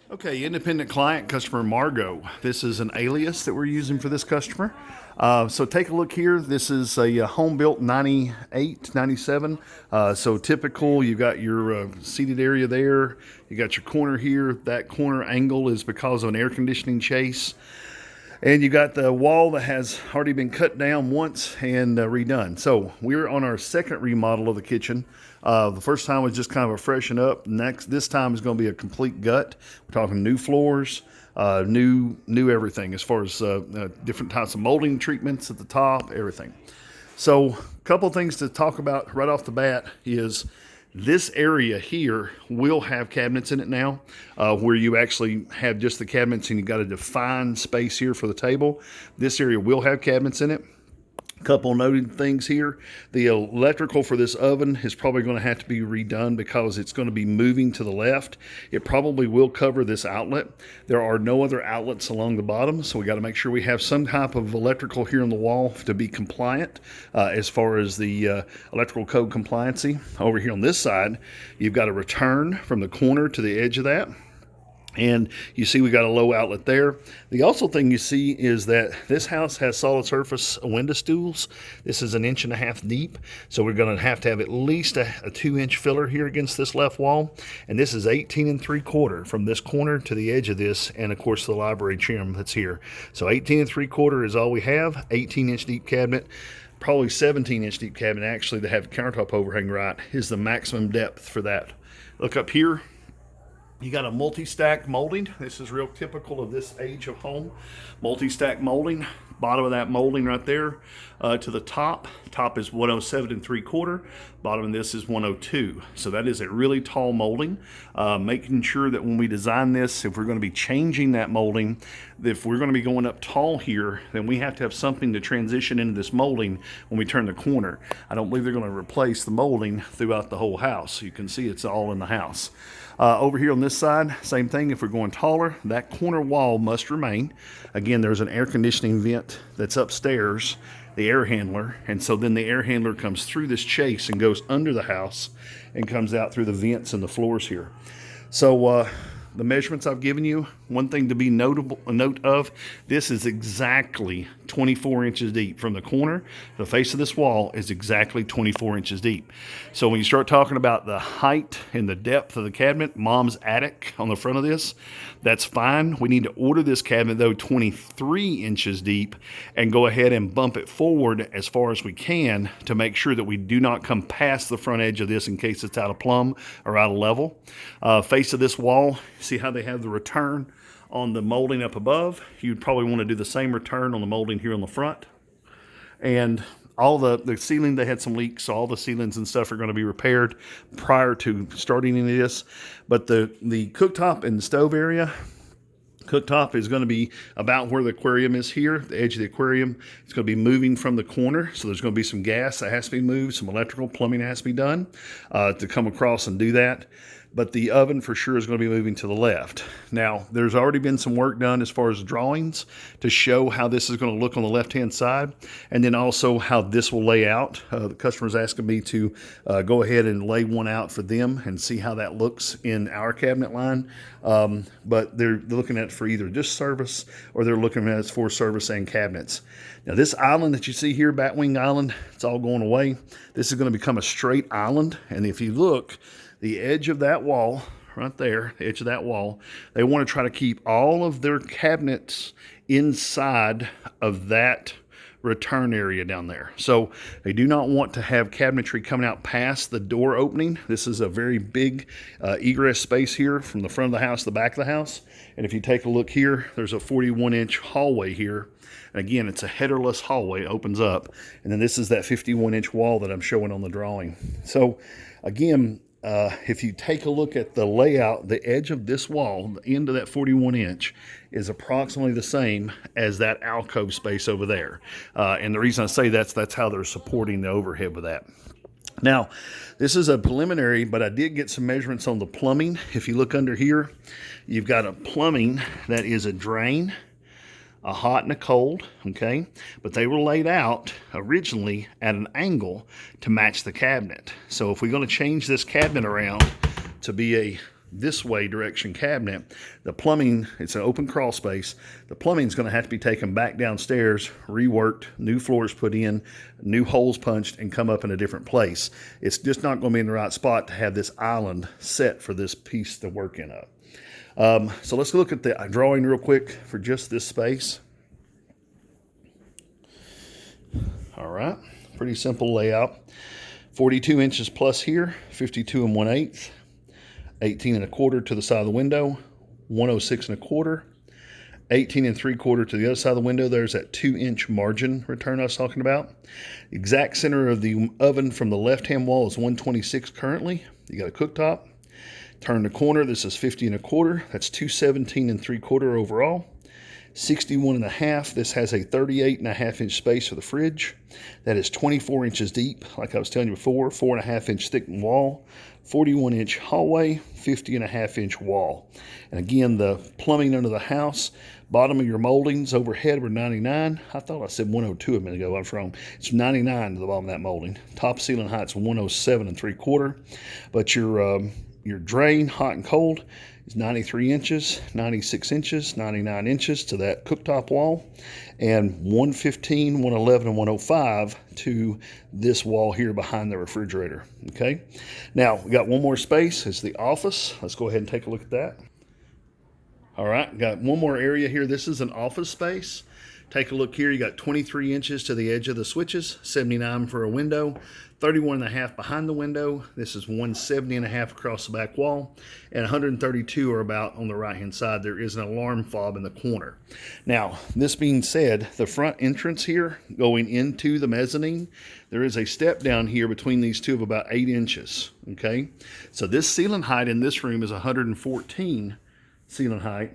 Okay, independent client, customer Margo. This is an alias that we're using for this customer. So take a look here. This is a home built 98, 97. So typical, you got your seated area there. You got your corner here. That corner angle is because of an air conditioning chase. And you got the wall that has already been cut down once and redone. So we're on our second remodel of the kitchen. The first time was just kind of a freshen up. This time is going to be a complete gut. We're talking new floors, new everything as far as different types of molding treatments at the top, everything. So a couple of things to talk about right off the bat is this area here will have cabinets in it now, where you actually have just the cabinets and you've got a defined space here for the table. This area will have cabinets in it. Couple noted things here. The electrical for this oven is probably going to have to be redone because it's going to be moving to the left. It probably will cover this outlet. There are no other outlets along the bottom, so we got to make sure we have some type of electrical here on the wall to be compliant as far as the electrical code compliancy. Over here on this side, you've got a return from the corner to the edge of that. And you see we got a low outlet there. The also thing you see is that this house has solid surface window stools. This is 1.5 inches deep. So we're going to have at least a 2-inch filler here against this left wall. And this is 18 3/4 from this corner to the edge of this. And of course the library trim that's here. So 18 3/4 is all we have. 18-inch deep cabinet. Probably 17-inch deep cabinet actually to have the countertop overhang right is the maximum depth for that. Look up here. You got a multi-stack molding. This is real typical of this age of home. Multi-stack molding. Bottom of that molding right there to the top. Top is 107 3/4. Bottom of this is 102. So that is a really tall molding. Making sure that when we design this, if we're going to be changing that molding, if we're going to be going up tall here, then we have to have something to transition into this molding when we turn the corner. I don't believe they're going to replace the molding throughout the whole house. You can see it's all in the house. Over here on this side, same thing. If we're going taller, that corner wall must remain. Again, there's an air conditioning vent that's upstairs, the air handler, and so then the air handler comes through this chase and goes under the house and comes out through the vents and the floors here. So the measurements I've given you, one thing to be note of, this is exactly 24 inches deep. From the corner, the face of this wall is exactly 24 inches deep. So when you start talking about the height and the depth of the cabinet, mom's attic on the front of this, that's fine. We need to order this cabinet though 23 inches deep and go ahead and bump it forward as far as we can to make sure that we do not come past the front edge of this in case it's out of plumb or out of level. Face of this wall, see how they have the return on the molding up above? You'd probably want to do the same return on the molding here on the front. And all the ceiling, they had some leaks, so all the ceilings and stuff are going to be repaired prior to starting any of this. But the cooktop and the stove area, cooktop is going to be about where the aquarium is here, the edge of the aquarium. It's going to be moving from the corner, so there's going to be some gas that has to be moved, some electrical plumbing has to be done to come across and do that. But the oven for sure is going to be moving to the left. Now, there's already been some work done as far as drawings to show how this is going to look on the left-hand side, and then also how this will lay out. The customer's asking me to go ahead and lay one out for them and see how that looks in our cabinet line. But they're looking at it for either just service or they're looking at it for service and cabinets. Now, this island that you see here, Batwing Island, it's all going away. This is going to become a straight island, and if you look, the edge of that wall, right there, the edge of that wall, they want to try to keep all of their cabinets inside of that return area down there. So they do not want to have cabinetry coming out past the door opening. This is a very big egress space here from the front of the house to the back of the house. And if you take a look here, there's a 41-inch hallway here. And again, it's a headerless hallway, it opens up. And then this is that 51-inch wall that I'm showing on the drawing. So again, if you take a look at the layout, the edge of this wall, the end of that 41-inch, is approximately the same as that alcove space over there. And the reason I say that's how they're supporting the overhead with that. Now, this is a preliminary, but I did get some measurements on the plumbing. If you look under here, you've got a plumbing that is a drain, a hot and a cold, okay? But they were laid out originally at an angle to match the cabinet. So if we're going to change this cabinet around to be a this way direction cabinet, the plumbing, it's an open crawl space. The plumbing is going to have to be taken back downstairs, reworked, new floors put in, new holes punched, and come up in a different place. It's just not going to be in the right spot to have this island set for this piece to work in up. So let's look at the drawing real quick for just this space. All right, pretty simple layout. 42 inches plus here, 52 1/8, 18 1/4 to the side of the window, 106 1/4, 18 3/4 to the other side of the window. There's that 2-inch margin return I was talking about. The exact center of the oven from the left-hand wall is 126 currently. You got a cooktop. Turn the corner, this is 50 1/4. That's 217 3/4 overall. 61 1/2. This has a 38 1/2 inch space for the fridge. That is 24 inches deep, like I was telling you before, 4 1/2 inch thick wall, 41 inch hallway, 50 1/2 inch wall. And again, the plumbing under the house, bottom of your moldings overhead were 99. I thought I said 102 a minute ago. I was wrong. It's 99 to the bottom of that molding. Top ceiling height's 107 3/4. But your drain, hot and cold, is 93 inches, 96 inches, 99 inches to that cooktop wall, and 115, 111, and 105 to this wall here behind the refrigerator. Okay, now we got one more space. It's the office. Let's go ahead and take a look at that. All right, got one more area here. This is an office space. Take a look here. You got 23 inches to the edge of the switches, 79 for a window, 31 1/2 behind the window. This is 170 1/2 across the back wall, and 132 are about on the right-hand side. There is an alarm fob in the corner. Now, this being said, the front entrance here going into the mezzanine, there is a step down here between these two of about 8 inches. Okay, so this ceiling height in this room is 114 ceiling height.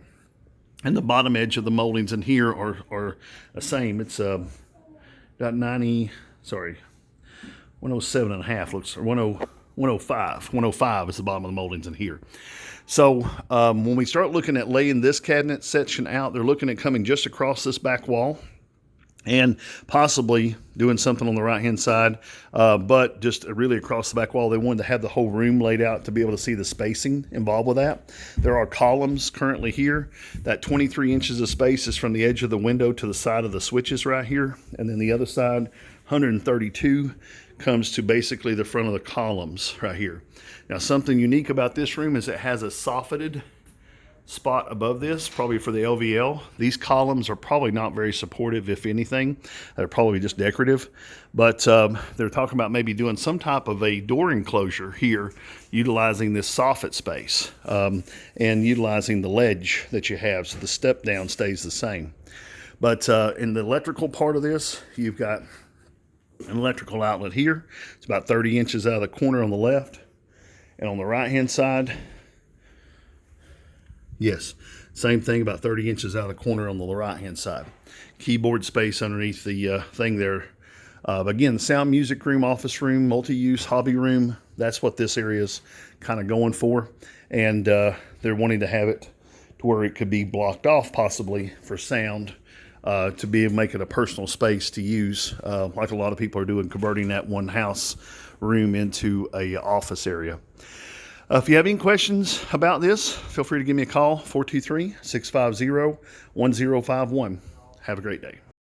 And the bottom edge of the moldings in here are the same. It's about 107 1/2 looks, or 105. 105 is the bottom of the moldings in here. So when we start looking at laying this cabinet section out, they're looking at coming just across this back wall and possibly doing something on the right-hand side, but just really across the back wall. They wanted to have the whole room laid out to be able to see the spacing involved with that. There are columns currently here. That 23 inches of space is from the edge of the window to the side of the switches right here, and then the other side, 132, comes to basically the front of the columns right here. Now, something unique about this room is it has a soffitted spot above this, probably for the LVL. These columns are probably not very supportive, if anything. They're probably just decorative, but they're talking about maybe doing some type of a door enclosure here, utilizing this soffit space and utilizing the ledge that you have, so the step down stays the same. But in the electrical part of this, you've got an electrical outlet here. It's about 30 inches out of the corner on the left, and on the right hand side, yes, same thing, about 30 inches out of the corner on the right-hand side. Keyboard space underneath the thing there. Again, sound, music room, office room, multi-use, hobby room. That's what this area is kind of going for. And they're wanting to have it to where it could be blocked off possibly for sound, to be able to make it a personal space to use, like a lot of people are doing, converting that one house room into a office area. If you have any questions about this, feel free to give me a call, 423-650-1051. Have a great day.